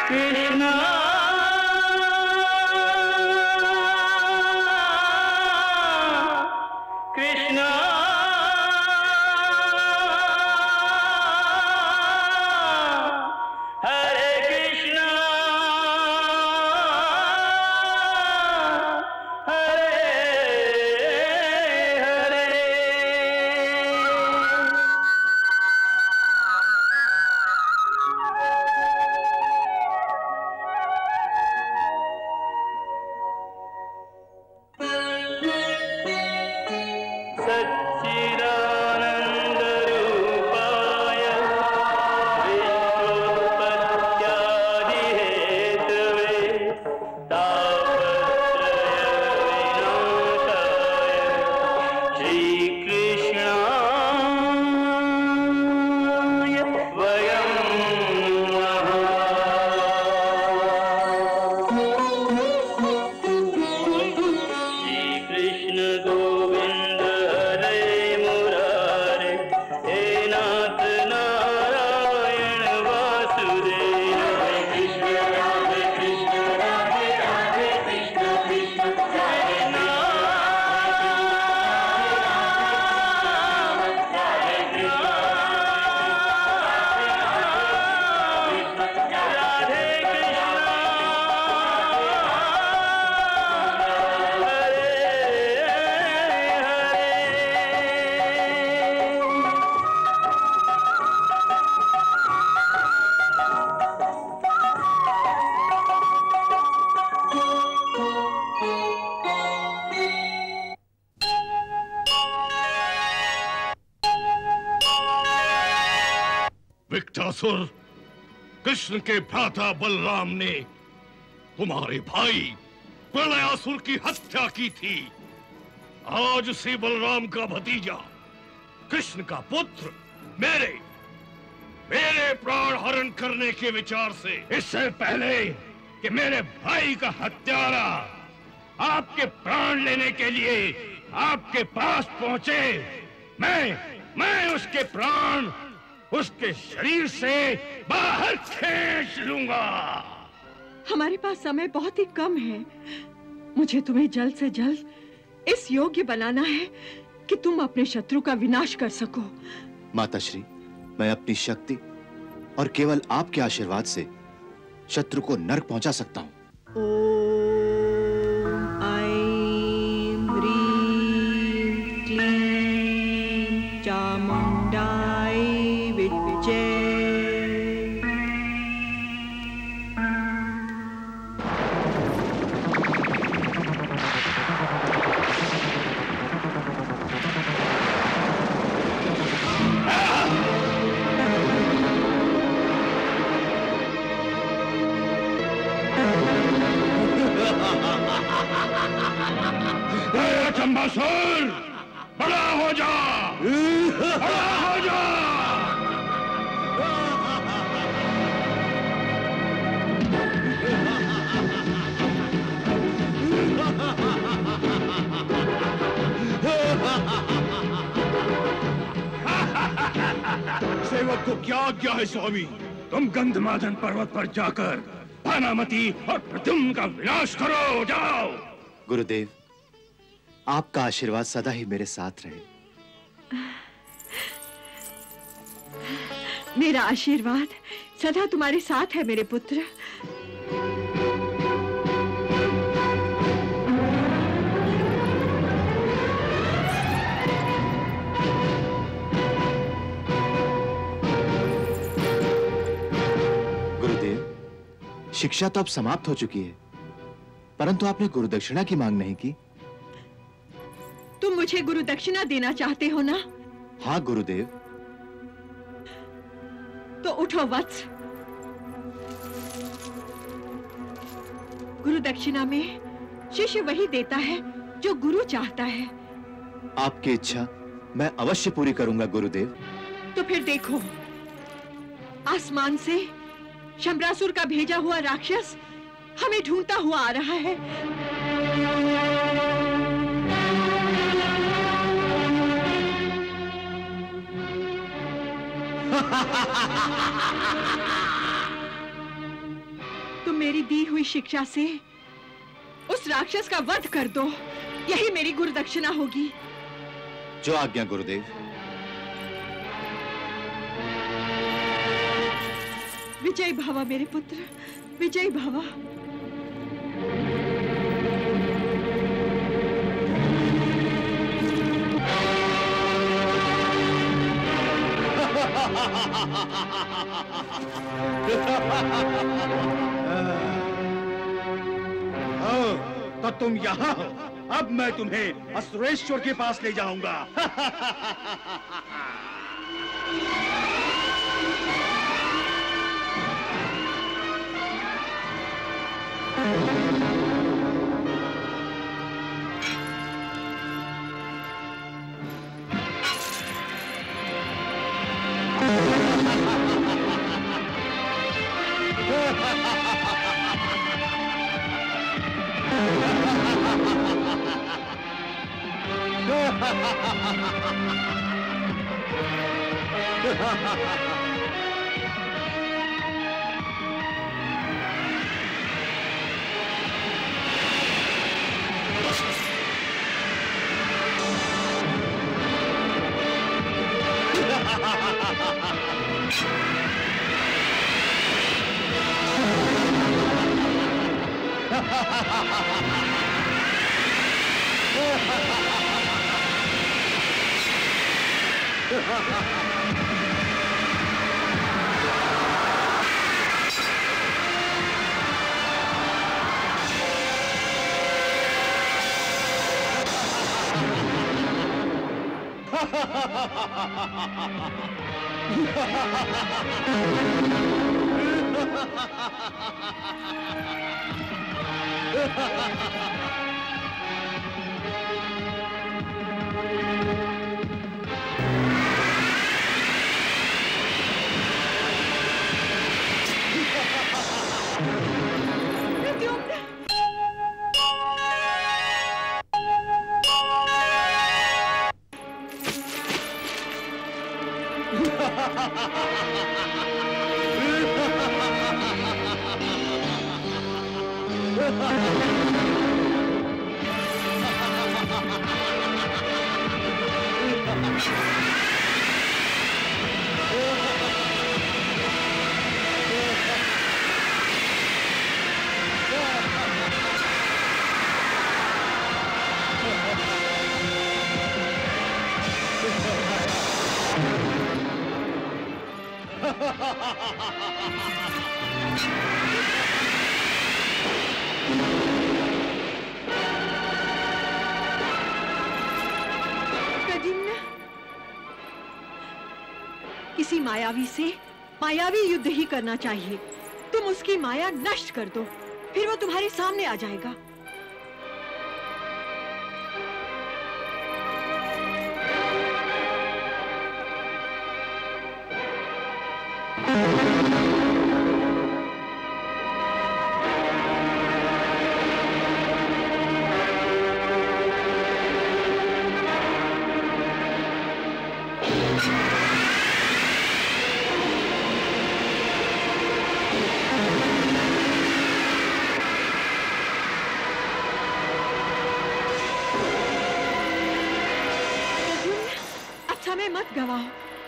कृष्णा कृष्णा हरे कृष्णा हरे हरे। सच्चिदानंद रूपाय विश्वोत्पत्त्यादि Hathaway तापत्रय विनाशाय श्री कृष्णाय वयं नमः। श्री कृष्ण गोविंद हरे मुरारे हे नाथ नारायण वासुदेव। हरे कृष्ण राधे कृष्ण राधे राधे कृष्ण कृष्ण हरे विकटासुर, कृष्ण के भ्राता बलराम ने तुम्हारे भाई प्रलयासुर की हत्या की थी। आज से बलराम का भतीजा कृष्ण का पुत्र मेरे प्राण हरण करने के विचार से, इससे पहले कि मेरे भाई का हत्यारा आपके प्राण लेने के लिए आपके पास पहुंचे, मैं उसके प्राण उसके शरीर से बाहर खींच लूंगा। हमारे पास समय बहुत ही कम है। मुझे तुम्हें जल्द से जल्द इस योग्य बनाना है कि तुम अपने शत्रु का विनाश कर सको। माताश्री, मैं अपनी शक्ति और केवल आपके आशीर्वाद से शत्रु को नरक पहुंचा सकता हूं। ओम ऐं ह्रीं क्लीं चामुंडाय विद्महे। चंबासुर, बड़ा हो जा, बड़ा हो जा। सेवक को क्या आज्ञा है स्वामी? तुम गंधमादन पर्वत पर जाकर भानामती और प्रद्युम्न का विनाश करो, जाओ। गुरुदेव, आपका आशीर्वाद सदा ही मेरे साथ रहे। मेरा आशीर्वाद सदा तुम्हारे साथ है मेरे पुत्र। गुरुदेव, शिक्षा तो अब समाप्त हो चुकी है, परंतु आपने गुरुदक्षिणा की मांग नहीं की। तुम मुझे गुरु दक्षिणा देना चाहते हो ना? हाँ गुरुदेव। तो उठो वत्स। गुरु दक्षिणा में शिष्य वही देता है जो गुरु चाहता है। आपकी इच्छा मैं अवश्य पूरी करूंगा गुरुदेव। तो फिर देखो, आसमान से शंबरासुर का भेजा हुआ राक्षस हमें ढूंढता हुआ आ रहा है। तुम मेरी दी हुई शिक्षा से उस राक्षस का वध कर दो, यही मेरी गुरुदक्षिणा होगी। जो आज्ञा गुरुदेव। विजय भव मेरे पुत्र, विजय भव। तो तुम यहाँ हो, अब मैं तुम्हें असुरेश्वर के पास ले जाऊंगा। किसी मायावी से मायावी युद्ध ही करना चाहिए। तुम उसकी माया नष्ट कर दो, फिर वो तुम्हारे सामने आ जाएगा। मत गवाओ,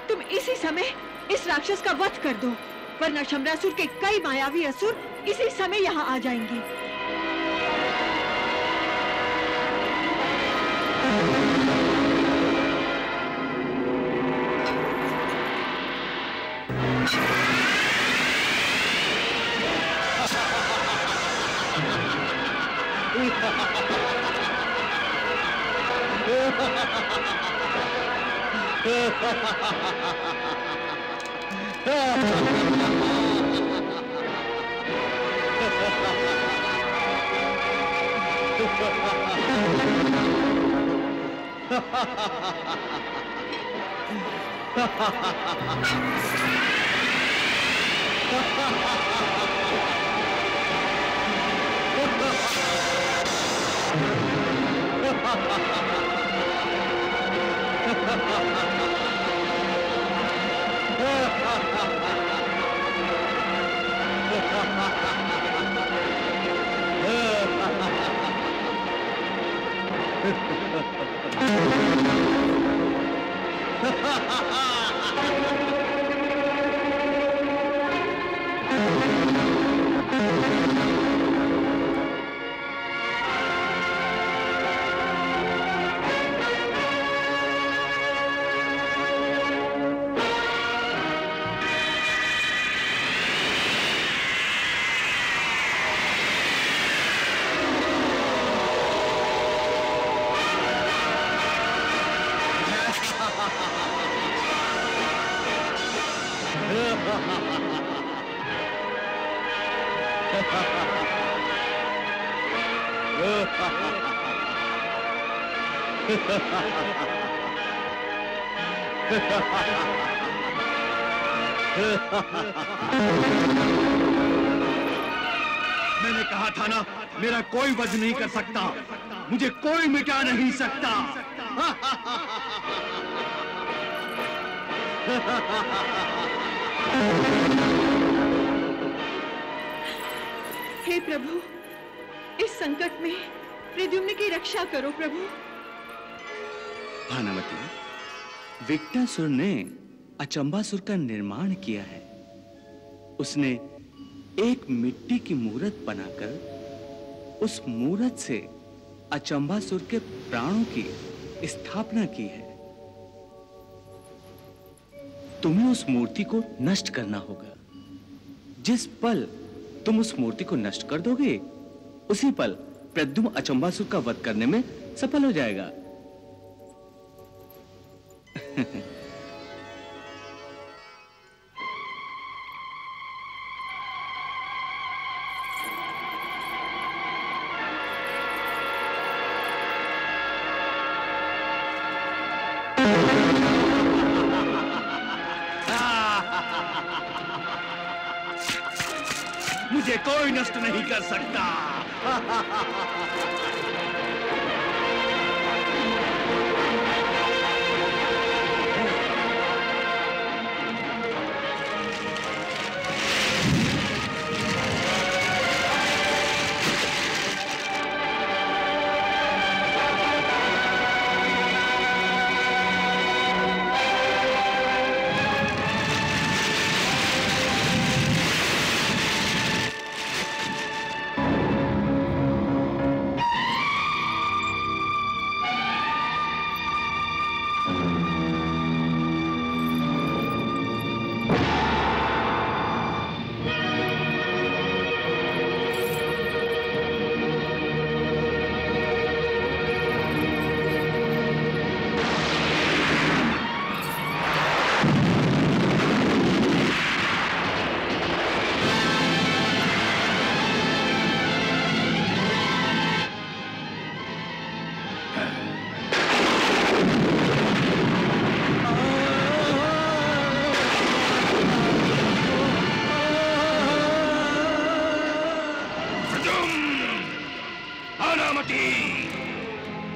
तुम इसी समय इस राक्षस का वध कर दो, वरना शम्रासुर के कई मायावी असुर इसी समय यहाँ आ जाएंगे। मैंने कहा था ना, मेरा कोई वध नहीं कर सकता, मुझे कोई मिटा नहीं सकता। हे प्रभु, इस संकट में प्रद्युम्न की रक्षा करो प्रभु। भानुमति, विकटासुर ने अचंबासुर का निर्माण किया है। उसने एक मिट्टी की मूरत बनाकर उस मूरत से अचंबासुर के प्राणों की स्थापना की है। तुम्हें उस मूर्ति को नष्ट करना होगा। जिस पल तुम उस मूर्ति को नष्ट कर दोगे, उसी पल प्रद्युम्न अचंबासुर का वध करने में सफल हो जाएगा। मुझे कोई नष्ट नहीं कर सकता।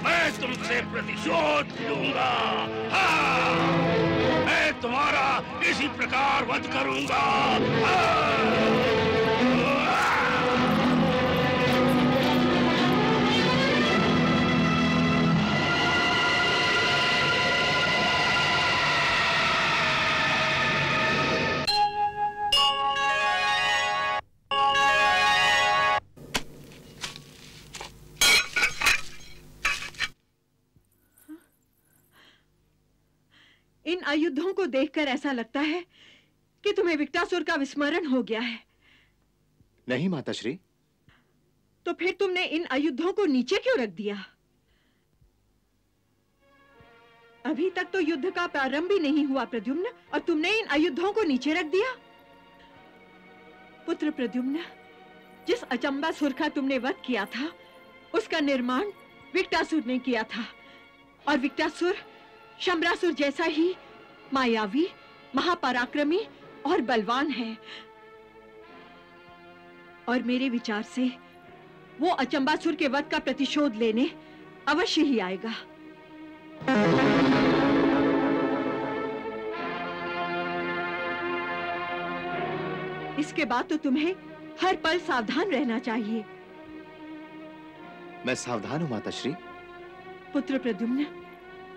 मैं तुमसे प्रतिशोध लूंगा। हाँ, मैं तुम्हारा इसी प्रकार वध करूंगा। इन आयुधों को देखकर ऐसा लगता है कि तुम्हें विकटासुर का विस्मरण हो गया है। नहीं माताश्री। तो फिर तुमने इन आयुधों को नीचे क्यों रख दिया? अभी तक तो युद्ध का प्रारंभ भी नहीं हुआ प्रद्युम्न, और तुमने इन आयुधों को नीचे रख दिया। पुत्र प्रद्युम्न, जिस अचंबासुर का तुमने वध किया था, उसका निर्माण विकटासुर ने किया था, और विकटासुर शंबरासुर जैसा ही मायावी, महापराक्रमी और बलवान है। और मेरे विचार से वो अचंबासुर के वध का प्रतिशोध लेने अवश्य ही आएगा। इसके बाद तो तुम्हें हर पल सावधान रहना चाहिए। मैं सावधान हूं माताश्री। पुत्र प्रद्युम्न,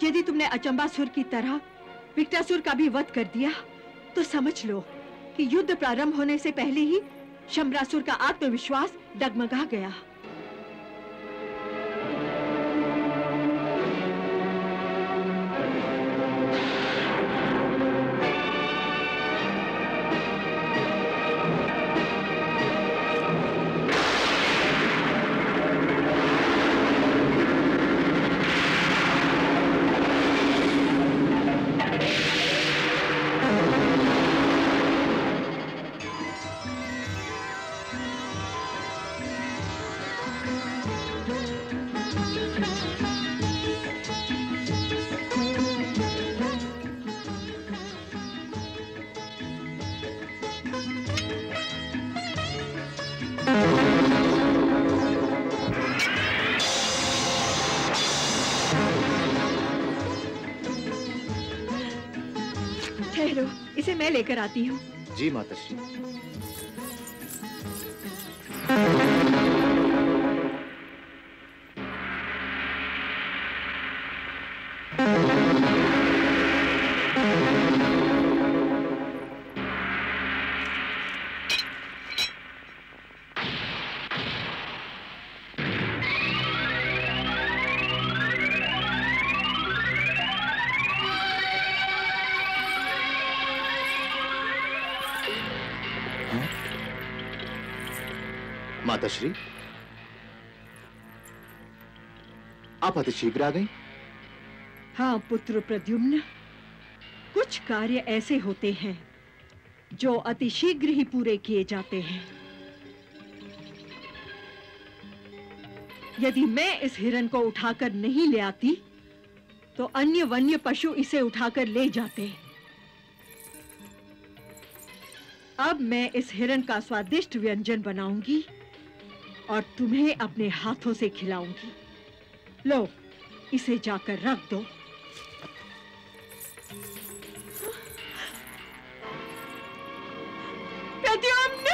यदि तुमने अचंबासुर की तरह विक्टासुर का भी वध कर दिया तो समझ लो कि युद्ध प्रारंभ होने से पहले ही शंबरासुर का आत्मविश्वास डगमगा गया। ठहरो, इसे मैं लेकर आती हूँ। जी माताश्री। माताश्री, आप अति शीघ्र आ गई। हाँ पुत्र प्रद्युम्न, कुछ कार्य ऐसे होते हैं जो अति शीघ्र ही पूरे किए जाते हैं। यदि मैं इस हिरण को उठाकर नहीं ले आती तो अन्य वन्य पशु इसे उठाकर ले जाते। अब मैं इस हिरण का स्वादिष्ट व्यंजन बनाऊंगी और तुम्हें अपने हाथों से खिलाऊंगी। लो, इसे जाकर रख दो। प्रद्युम्न!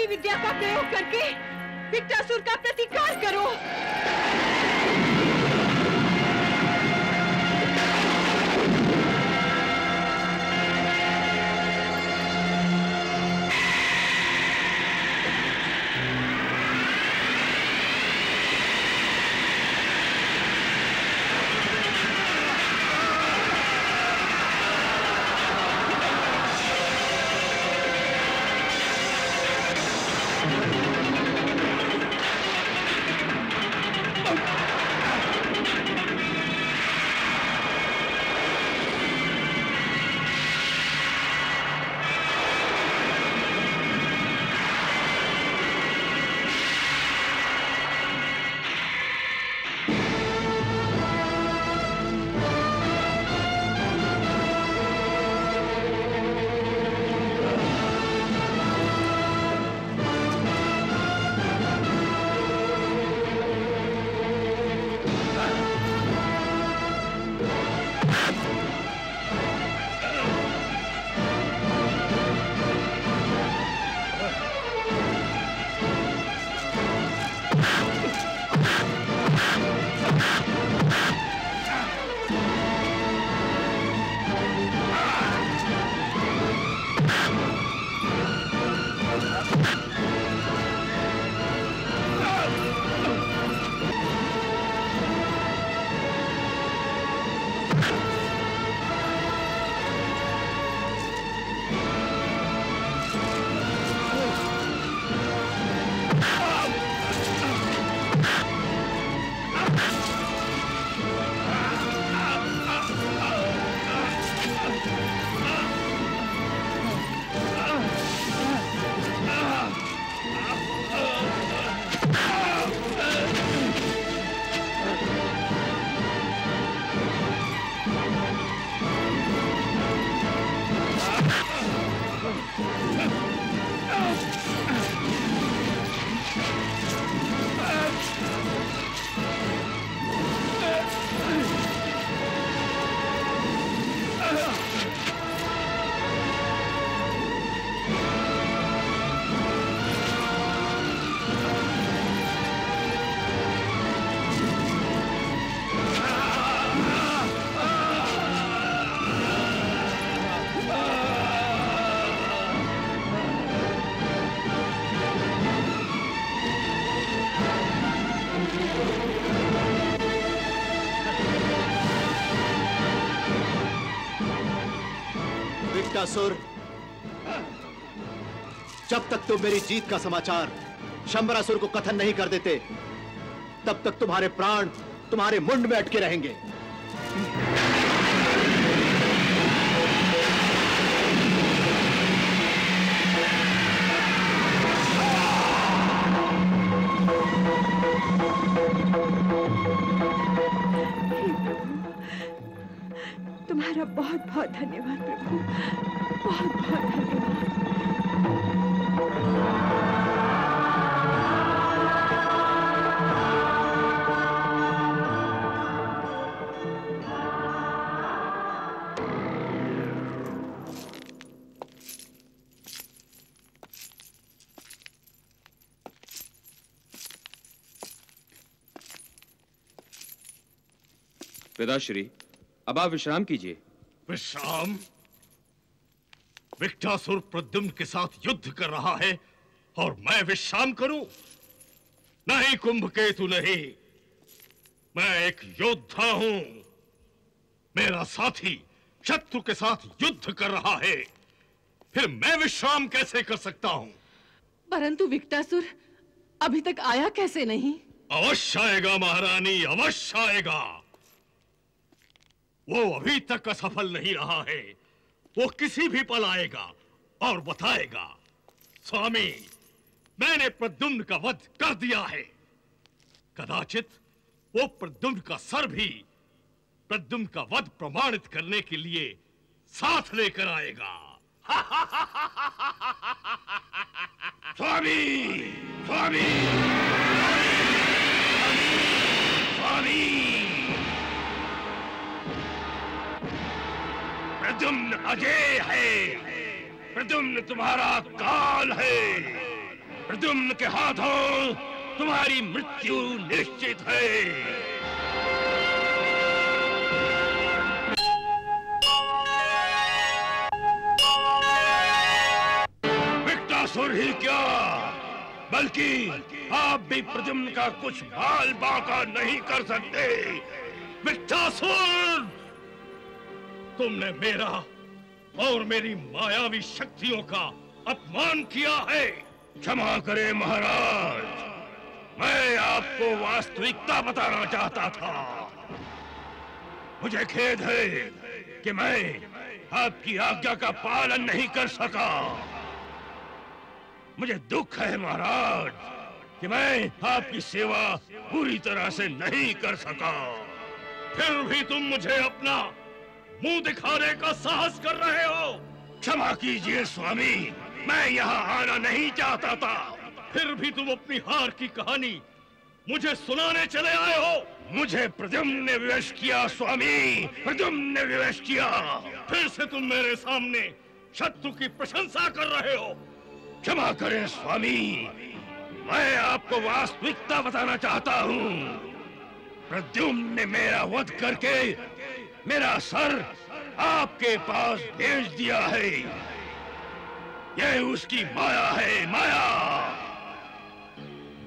विद्या का प्रयोग करके विक्टासुर का प्रतिकार करो। विकटासुर, जब तक तुम मेरी जीत का समाचार शंबरासुर को कथन नहीं कर देते, तब तक तुम्हारे प्राण तुम्हारे मुंड में अटके रहेंगे। तुम्हारा बहुत बहुत धन्यवाद प्रभु, बहुत बहुत धन्यवाद। पिताश्री, अब आप विश्राम कीजिए। विश्राम? विकटासुर प्रद्युम्न के साथ युद्ध कर रहा है और मैं विश्राम करूं? नहीं कुंभकेतु, नहीं। मैं एक योद्धा हूं। मेरा साथी शत्रु के साथ युद्ध कर रहा है, फिर मैं विश्राम कैसे कर सकता हूं? परंतु विकटासुर अभी तक आया कैसे नहीं? अवश्य आएगा महारानी, अवश्य आएगा। वो अभी तक असफल नहीं रहा है। वो किसी भी पल आएगा और बताएगा, स्वामी, मैंने प्रद्युम्न का वध कर दिया है। कदाचित वो प्रद्युम्न का सर भी प्रद्युम्न का वध प्रमाणित करने के लिए साथ लेकर आएगा। स्वामी, स्वामी, स्वामी, प्रद्युम्न अजय है। प्रद्युम्न तुम्हारा काल है। प्रद्युम्न के हाथों तुम्हारी मृत्यु निश्चित है। विकटासुर ही क्या, बल्कि आप भी प्रद्युम्न का कुछ बाल बांका नहीं कर सकते। विकटासुर, तुमने मेरा और मेरी मायावी शक्तियों का अपमान किया है। क्षमा करें महाराज, मैं आपको वास्तविकता बताना चाहता था। मुझे खेद है कि मैं आपकी आज्ञा का पालन नहीं कर सका। मुझे दुख है महाराज कि मैं आपकी सेवा पूरी तरह से नहीं कर सका। फिर भी तुम मुझे अपना मुंह दिखाने का साहस कर रहे हो। क्षमा कीजिए स्वामी, मैं यहाँ आना नहीं चाहता था। फिर भी तुम अपनी हार की कहानी मुझे सुनाने चले आए हो। मुझे प्रद्युम्न ने विवश किया स्वामी, प्रद्युम्न ने विवश किया। फिर से तुम मेरे सामने शत्रु की प्रशंसा कर रहे हो। क्षमा करें स्वामी, मैं आपको वास्तविकता बताना चाहता हूँ। प्रद्युम्न ने मेरा वध करके मेरा सर आपके पास भेज दिया है। यह उसकी माया है, माया।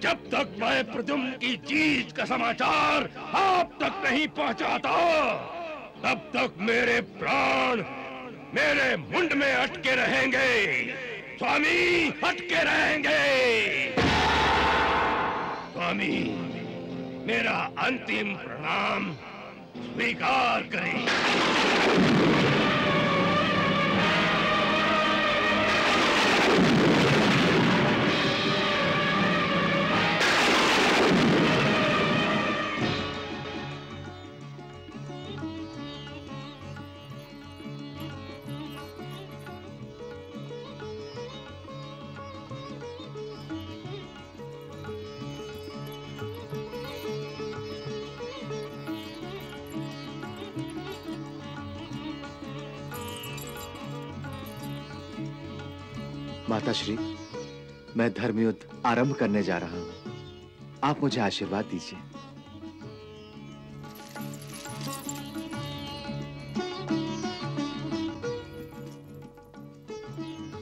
जब तक मैं प्रद्युम्न की जीत का समाचार आप तक नहीं पहुंचाता, तब तक मेरे प्राण मेरे मुंड में अटके रहेंगे। स्वामी, अटके रहेंगे। स्वामी, मेरा अंतिम प्रणाम स्वीकार करें। माताश्री, मैं धर्मयुद्ध आरंभ करने जा रहा हूं। आप मुझे आशीर्वाद दीजिए।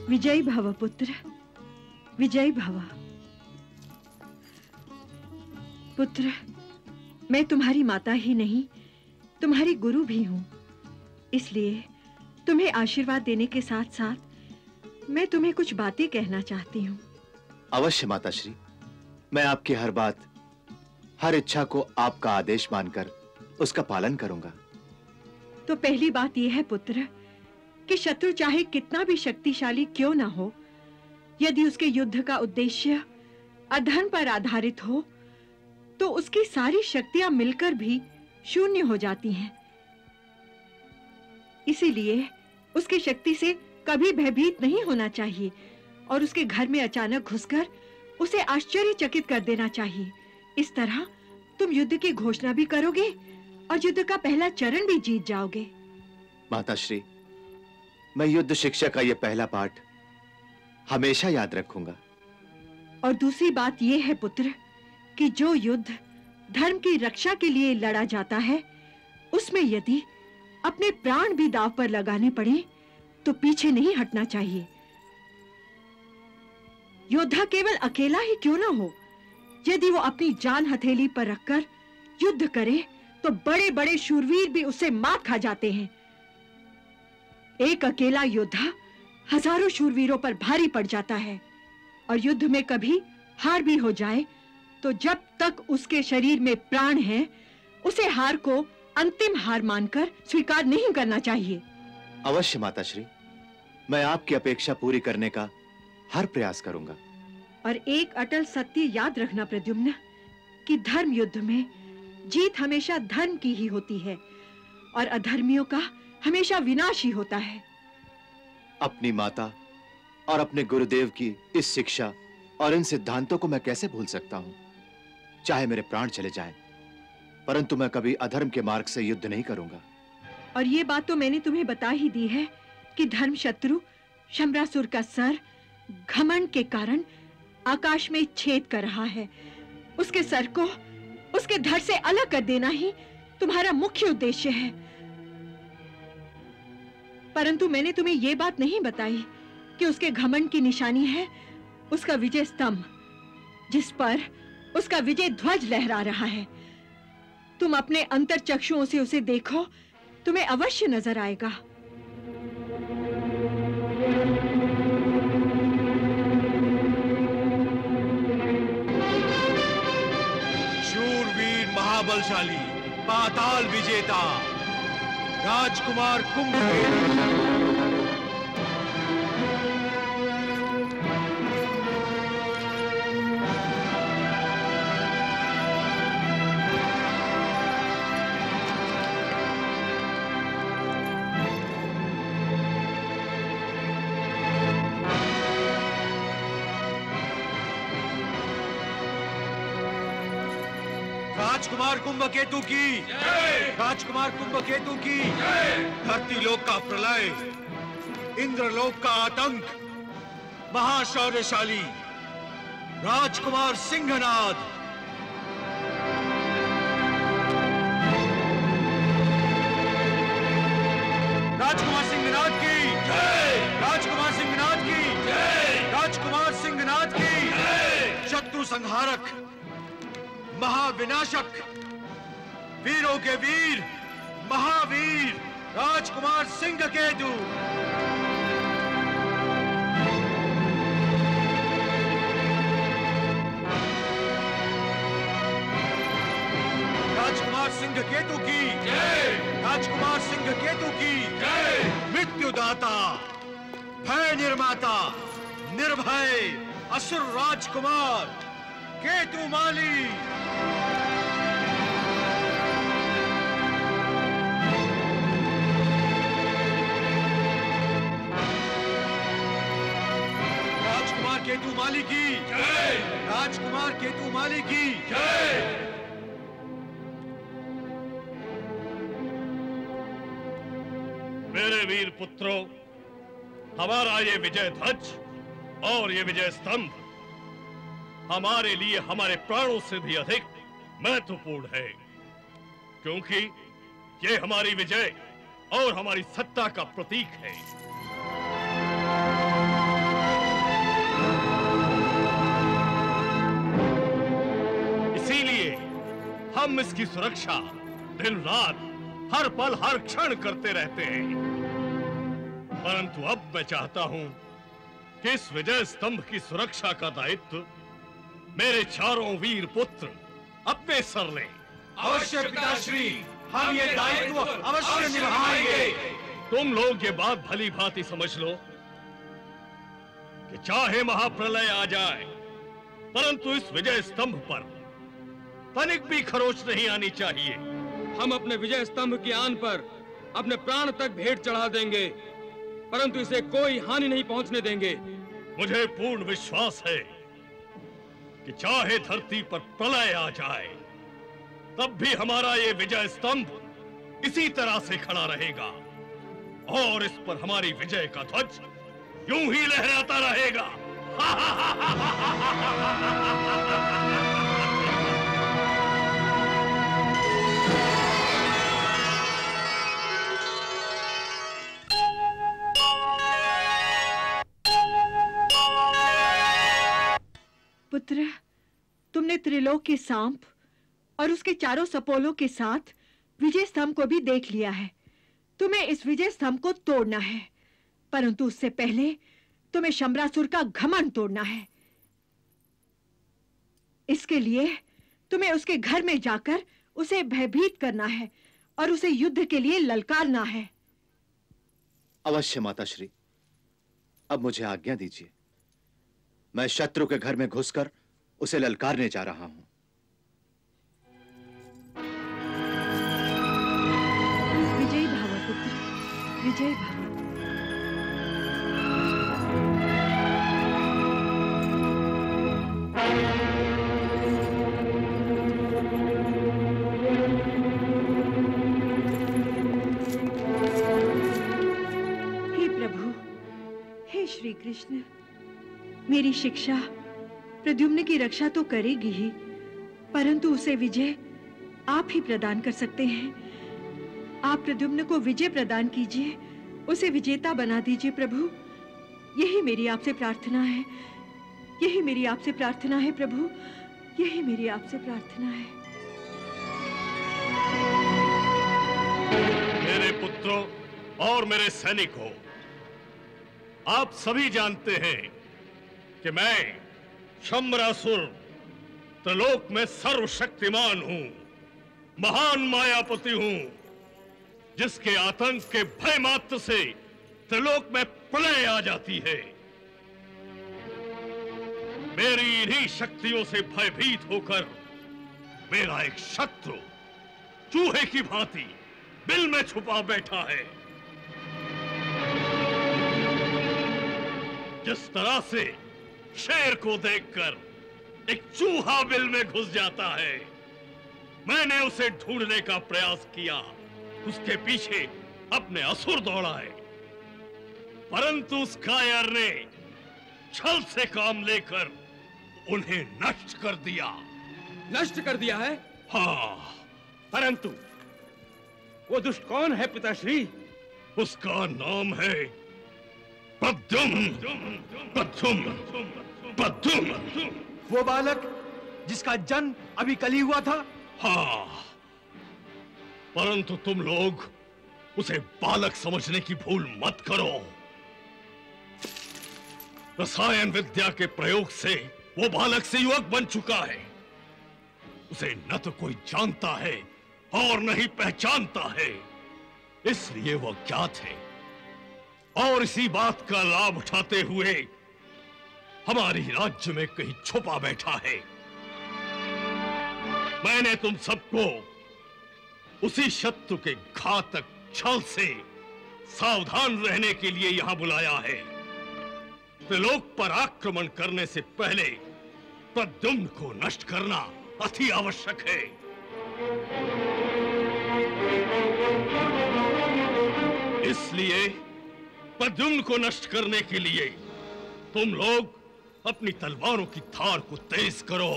विजयी भव पुत्र, विजयी भव। पुत्र, मैं तुम्हारी माता ही नहीं, तुम्हारी गुरु भी हूं। इसलिए तुम्हें आशीर्वाद देने के साथ साथ मैं तुम्हें कुछ बातें कहना चाहती हूँ। अवश्य माताश्री, मैं आपकी हर बात, हर इच्छा को आपका आदेश मानकर उसका पालन करूंगा। तो पहली बात यह है पुत्र कि शत्रु चाहे कितना भी शक्तिशाली क्यों ना हो, यदि उसके युद्ध का उद्देश्य अधर्म पर आधारित हो तो उसकी सारी शक्तियां मिलकर भी शून्य हो जाती हैं। इसीलिए उसकी शक्ति से कभी भयभीत नहीं होना चाहिए और उसके घर में अचानक घुसकर उसे आश्चर्यचकित कर देना चाहिए। इस तरह तुम युद्ध की घोषणा भी करोगे और युद्ध का पहला चरण भी जीत जाओगे। माताश्री, मैं युद्ध शिक्षा का यह पहला पाठ हमेशा याद रखूंगा। और दूसरी बात यह है पुत्र कि जो युद्ध धर्म की रक्षा के लिए लड़ा जाता है, उसमें यदि अपने प्राण भी दांव पर लगाने पड़े तो पीछे नहीं हटना चाहिए। योद्धा केवल अकेला ही क्यों ना हो, यदि वो अपनी जान हथेली पर रखकर युद्ध करे तो बड़े-बड़े शूरवीर भी उससे मात खा जाते हैं। एक अकेला योद्धा हजारों शूरवीरों पर भारी पड़ जाता है और युद्ध में कभी हार भी हो जाए तो जब तक उसके शरीर में प्राण है, उसे हार को अंतिम हार मानकर स्वीकार नहीं करना चाहिए। अवश्य माताश्री, मैं आपकी अपेक्षा पूरी करने का हर प्रयास करूंगा। और एक अटल सत्य याद रखना प्रद्युम्न कि धर्म युद्ध में जीत हमेशा धर्म की ही होती है और अधर्मियों का हमेशा विनाश ही होता है। अपनी माता और अपने गुरुदेव की इस शिक्षा और इन सिद्धांतों को मैं कैसे भूल सकता हूं? चाहे मेरे प्राण चले जाएं, परंतु मैं कभी अधर्म के मार्ग से युद्ध नहीं करूंगा। और ये बात तो मैंने तुम्हें बता ही दी है कि धर्म शत्रु शंबरासुर का सर घमंड के कारण आकाश में छेद कर रहा है। उसके सर को उसके धड़ से अलग कर देना ही तुम्हारा मुख्य उद्देश्य है। परंतु मैंने तुम्हें यह बात नहीं बताई कि उसके घमंड की निशानी है उसका विजय स्तंभ, जिस पर उसका विजय ध्वज लहरा रहा है। तुम अपने अंतर चक्षुओं से उसे देखो, तुम्हें अवश्य नजर आएगा। शूरवीर महाबलशाली पाताल विजेता राजकुमार कुंभकेतु। राजकुमार कुंभकेतु की जय। राजकुमार कुंभकेतु की जय। धरती लोक का प्रलय, इंद्रलोक का आतंक, महाशौर्यशाली राजकुमार सिंहनाद। राजकुमार सिंहनाद की जय। राजकुमार सिंहनाद की जय। राजकुमार सिंहनाद की जय। शत्रु संहारक, महाविनाशक, वीरों के वीर, महावीर राजकुमार सिंहकेतु। राजकुमार सिंहकेतु की जय। राजकुमार सिंहकेतु की जय। मृत्युदाता, भय निर्माता, निर्भय असुर राजकुमार केतुमाली। राजकुमार केतुमाली की जय। राजकुमार केतुमाली की जय। मेरे वीर पुत्रों, हमारा ये विजय ध्वज और ये विजय स्तंभ हमारे लिए हमारे प्राणों से भी अधिक महत्वपूर्ण है, क्योंकि ये हमारी विजय और हमारी सत्ता का प्रतीक है। इसीलिए हम इसकी सुरक्षा दिन रात, हर पल, हर क्षण करते रहते हैं। परंतु अब मैं चाहता हूं कि इस विजय स्तंभ की सुरक्षा का दायित्व मेरे चारों वीर पुत्र अपने सर लें। अवश्य पिताश्री, हम ये दायित्व अवश्य निभाएंगे। तुम लोग ये बात भली भांति समझ लो कि चाहे महाप्रलय आ जाए, परंतु इस विजय स्तंभ पर तनिक भी खरोच नहीं आनी चाहिए। हम अपने विजय स्तंभ की आन पर अपने प्राण तक भेंट चढ़ा देंगे, परंतु इसे कोई हानि नहीं पहुंचने देंगे। मुझे पूर्ण विश्वास है कि चाहे धरती पर प्रलय आ जाए, तब भी हमारा ये विजय स्तंभ इसी तरह से खड़ा रहेगा और इस पर हमारी विजय का ध्वज यूं ही लहराता रहेगा। पुत्र, तुमने त्रिलोक के सांप और उसके चारों सपोलों के साथ विजय स्तंभ को भी देख लिया है। तुम्हें इस विजय स्तंभ को तोड़ना है, परंतु उससे पहले तुम्हें शंबरासुर का घमंड तोड़ना है। इसके लिए तुम्हें उसके घर में जाकर उसे भयभीत करना है और उसे युद्ध के लिए ललकारना है। अवश्य माताश्री, अब मुझे आज्ञा दीजिए। मैं शत्रु के घर में घुसकर उसे ललकारने जा रहा हूं। विजय भव पुत्र, विजय भव। हे प्रभु, हे श्री कृष्ण, मेरी शिक्षा प्रद्युम्न की रक्षा तो करेगी ही, परंतु उसे विजय आप ही प्रदान कर सकते हैं। आप प्रद्युम्न को विजय प्रदान कीजिए, उसे विजेता बना दीजिए प्रभु। यही मेरी आपसे प्रार्थना है, यही मेरी आपसे प्रार्थना है प्रभु, यही मेरी आपसे प्रार्थना है। मेरे पुत्रों और मेरे सैनिकों, आप सभी जानते हैं कि मैं शंबरासुर त्रिलोक में सर्वशक्तिमान हूं, महान मायापति हूं, जिसके आतंक के भय मात्र से त्रिलोक में प्रलय आ जाती है। मेरी इन्हीं शक्तियों से भयभीत होकर मेरा एक शत्रु चूहे की भांति बिल में छुपा बैठा है। जिस तरह से शेर को देखकर एक चूहा बिल में घुस जाता है, मैंने उसे ढूंढने का प्रयास किया, उसके पीछे अपने असुर दौड़ाए, परंतु उस कायर ने छल से काम लेकर उन्हें नष्ट कर दिया। नष्ट कर दिया है? हाँ, परंतु वो दुष्ट कौन है पिताश्री? उसका नाम है प्रद्युम्न। प्रद्युम्न, प्रद्युम्न। वो बालक जिसका जन्म अभी कल ही हुआ था? हाँ, परंतु तुम लोग उसे बालक समझने की भूल मत करो। रसायन विद्या के प्रयोग से वो बालक से युवक बन चुका है। उसे न तो कोई जानता है और न ही पहचानता है, इसलिए वो अज्ञात है और इसी बात का लाभ उठाते हुए हमारी राज्य में कहीं छुपा बैठा है। मैंने तुम सबको उसी शत्रु के घातक छल से सावधान रहने के लिए यहां बुलाया है। त्रिलोक पर आक्रमण करने से पहले प्रद्युम्न को नष्ट करना अति आवश्यक है। इसलिए प्रद्युम्न को नष्ट करने के लिए तुम लोग अपनी तलवारों की धार को तेज करो,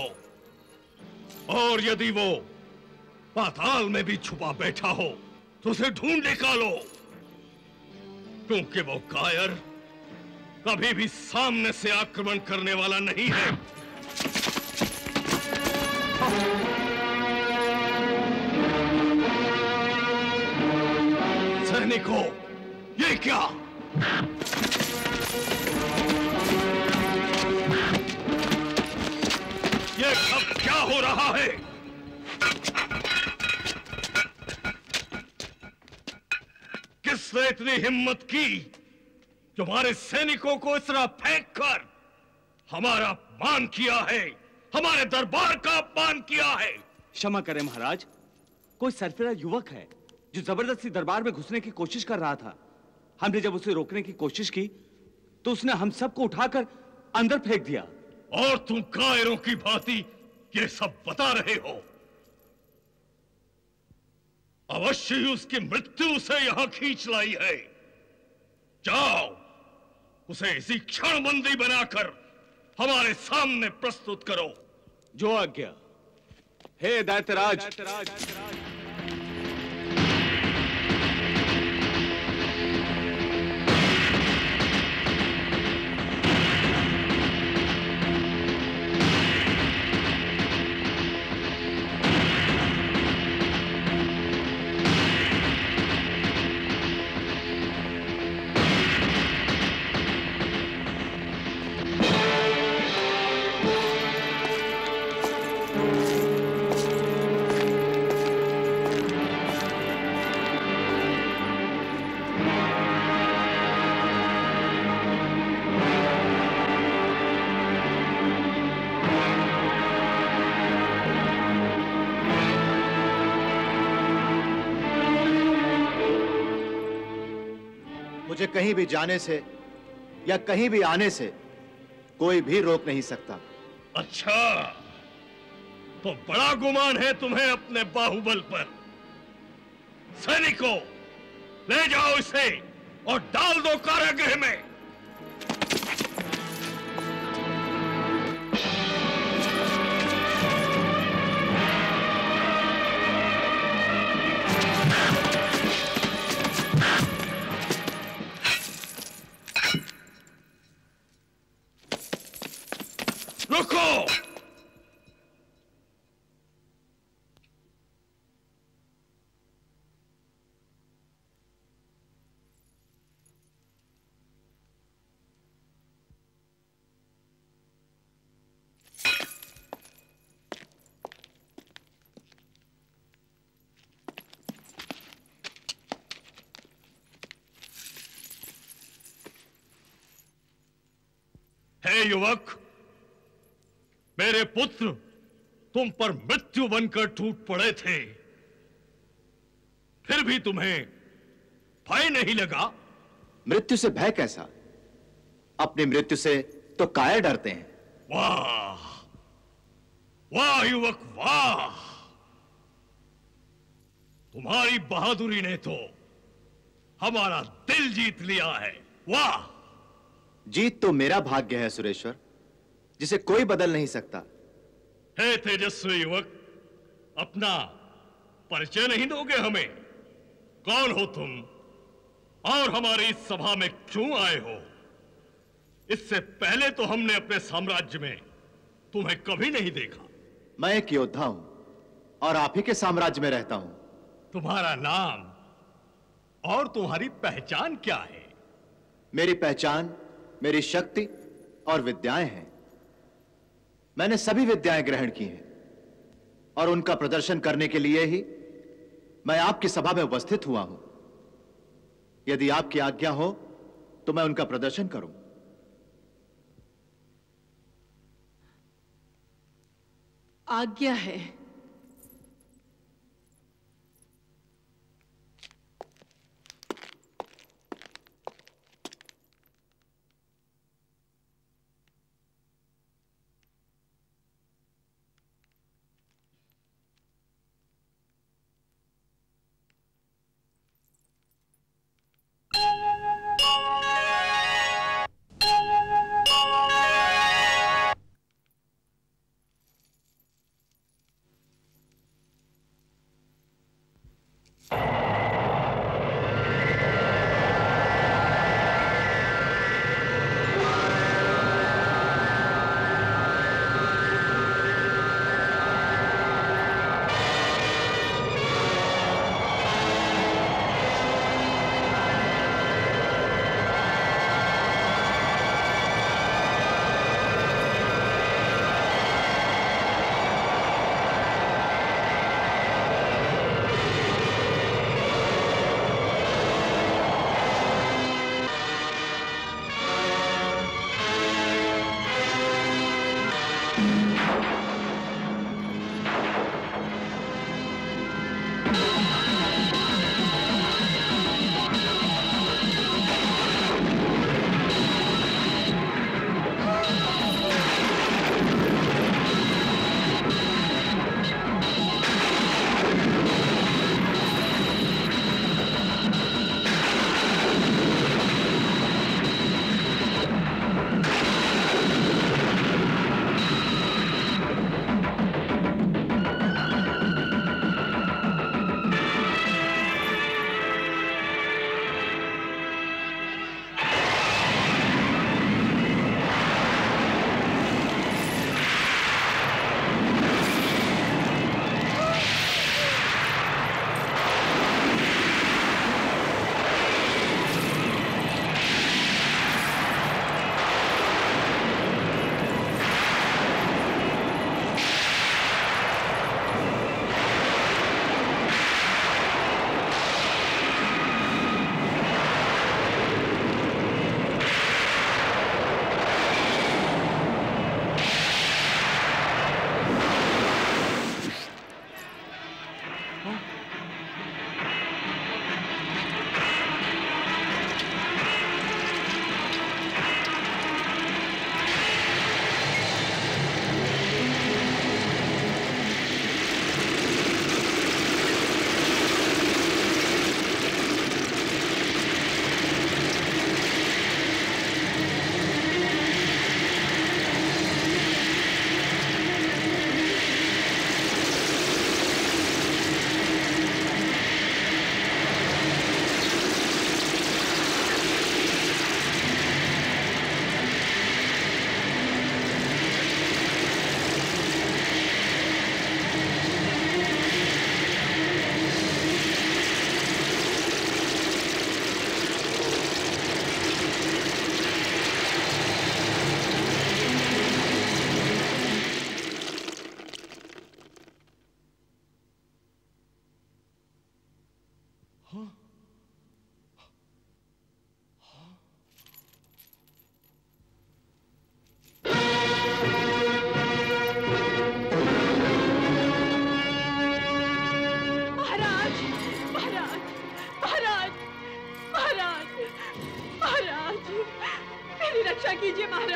और यदि वो पाताल में भी छुपा बैठा हो तो उसे ढूंढ निकालो, क्योंकि वो कायर कभी भी सामने से आक्रमण करने वाला नहीं है। सैनिकों, ये क्या? ये सब क्या हो रहा है? किसने इतनी हिम्मत की जो हमारे सैनिकों को इस तरह फेंक कर हमारा अपमान किया है, हमारे दरबार का अपमान किया है? क्षमा करें महाराज, कोई सरफिरा युवक है जो जबरदस्ती दरबार में घुसने की कोशिश कर रहा था। हमने जब उसे रोकने की कोशिश की तो उसने हम सबको उठाकर अंदर फेंक दिया। और तुम कायरों की भांति ये सब बता रहे हो? अवश्य ही उसकी मृत्यु उसे यहां खींच लाई है। जाओ, उसे इसी क्षण बंदी बनाकर हमारे सामने प्रस्तुत करो। जो आज्ञा। हे दैत्यराज। मुझे कहीं भी जाने से या कहीं भी आने से कोई भी रोक नहीं सकता। अच्छा, तो बड़ा गुमान है तुम्हें अपने बाहुबल पर। सैनिकों, ले जाओ इसे और डाल दो कारागृह में। रुको! हे युवक, मेरे पुत्र तुम पर मृत्यु बनकर टूट पड़े थे, फिर भी तुम्हें भय नहीं लगा? मृत्यु से भय कैसा? अपनी मृत्यु से तो कायर डरते हैं। वाह वाह युवक वाह! तुम्हारी बहादुरी ने तो हमारा दिल जीत लिया है। वाह! जीत तो मेरा भाग्य है सुरेश्वर, जिसे कोई बदल नहीं सकता। हे तेजस्वी युवक, अपना परिचय नहीं दोगे हमें? कौन हो तुम और हमारी इस सभा में क्यों आए हो? इससे पहले तो हमने अपने साम्राज्य में तुम्हें कभी नहीं देखा। मैं एक योद्धा हूं और आप ही के साम्राज्य में रहता हूं। तुम्हारा नाम और तुम्हारी पहचान क्या है? मेरी पहचान मेरी शक्ति और विद्याएं हैं। मैंने सभी विद्याएं ग्रहण की हैं और उनका प्रदर्शन करने के लिए ही मैं आपकी सभा में उपस्थित हुआ हूं। यदि आपकी आज्ञा हो तो मैं उनका प्रदर्शन करूं। आज्ञा है।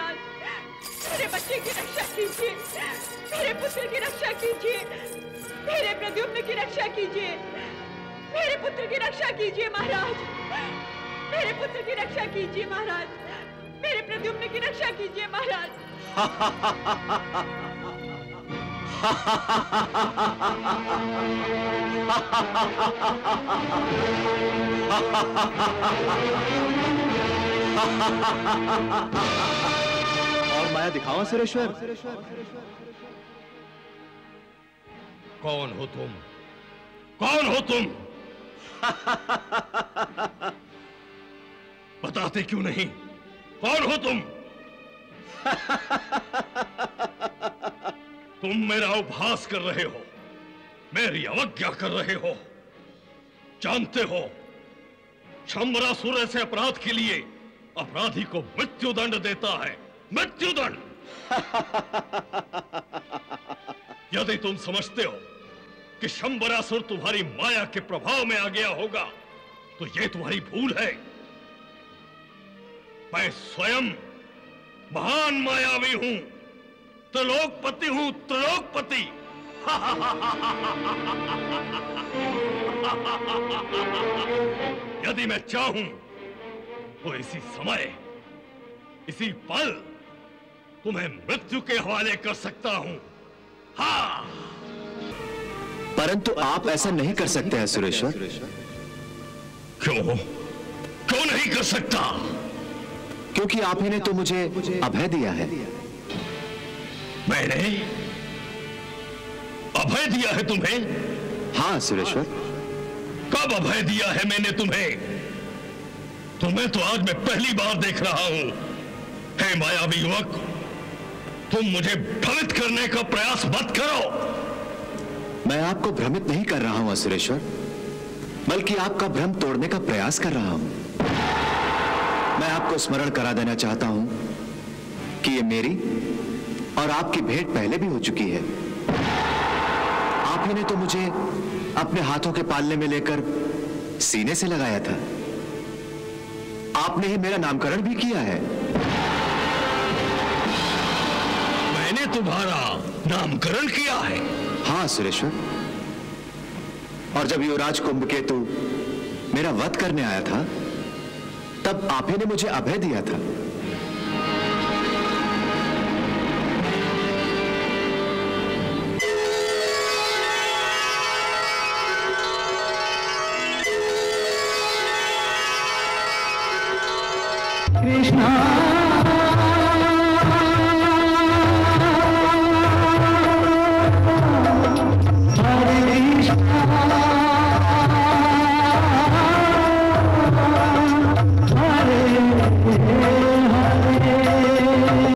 महाराज, मेरे बच्चे की रक्षा कीजिए, मेरे पुत्र की रक्षा कीजिए, मेरे प्रद्युम्न की रक्षा कीजिए, मेरे पुत्र की रक्षा कीजिए महाराज, मेरे पुत्र की रक्षा कीजिए महाराज, मेरे प्रद्युम्न की रक्षा कीजिए महाराज। और माया दिखाओ सुरेश्वर। कौन हो तुम? कौन हो तुम? बताते क्यों नहीं? कौन हो तुम? तुम मेरा उपहास कर रहे हो, मेरी अवज्ञा कर रहे हो। जानते हो, शंबरासुर ऐसे अपराध के लिए अपराधी को मृत्युदंड देता है, मृत्युदंड। यदि तुम समझते हो कि शंबरासुर तुम्हारी माया के प्रभाव में आ गया होगा, तो यह तुम्हारी भूल है। मैं स्वयं महान मायावी हूं, त्रिलोकपति हूं, त्रिलोकपति। यदि मैं चाहूं तो इसी समय, इसी पल तुम्हें मृत्यु के हवाले कर सकता हूं। हाँ, परंतु आप ऐसा नहीं कर सकते हैं सुरेश्वर। क्यों? क्यों नहीं कर सकता? क्योंकि आप ही ने तो मुझे अभय दिया है। मैंने अभय दिया है तुम्हें? हाँ सुरेश्वर। कब अभय दिया है मैंने तुम्हें? तुम्हें तो आज मैं पहली बार देख रहा हूं। हे मायावी युवक, तुम मुझे भ्रमित करने का प्रयास मत करो। मैं आपको भ्रमित नहीं कर रहा हूं सुरेश्वर, बल्कि आपका भ्रम तोड़ने का प्रयास कर रहा हूं। मैं आपको स्मरण करा देना चाहता हूं कि ये मेरी और आपकी भेंट पहले भी हो चुकी है। आप ही ने तो मुझे अपने हाथों के पालने में लेकर सीने से लगाया था। आपने ही मेरा नामकरण भी किया है। मैंने तुम्हारा नामकरण किया है? हाँ सुरेश्वर। और जब युवराज कुंभकेतु मेरा वध करने आया था, तब आप ही ने मुझे अभय दिया था। कृष्णा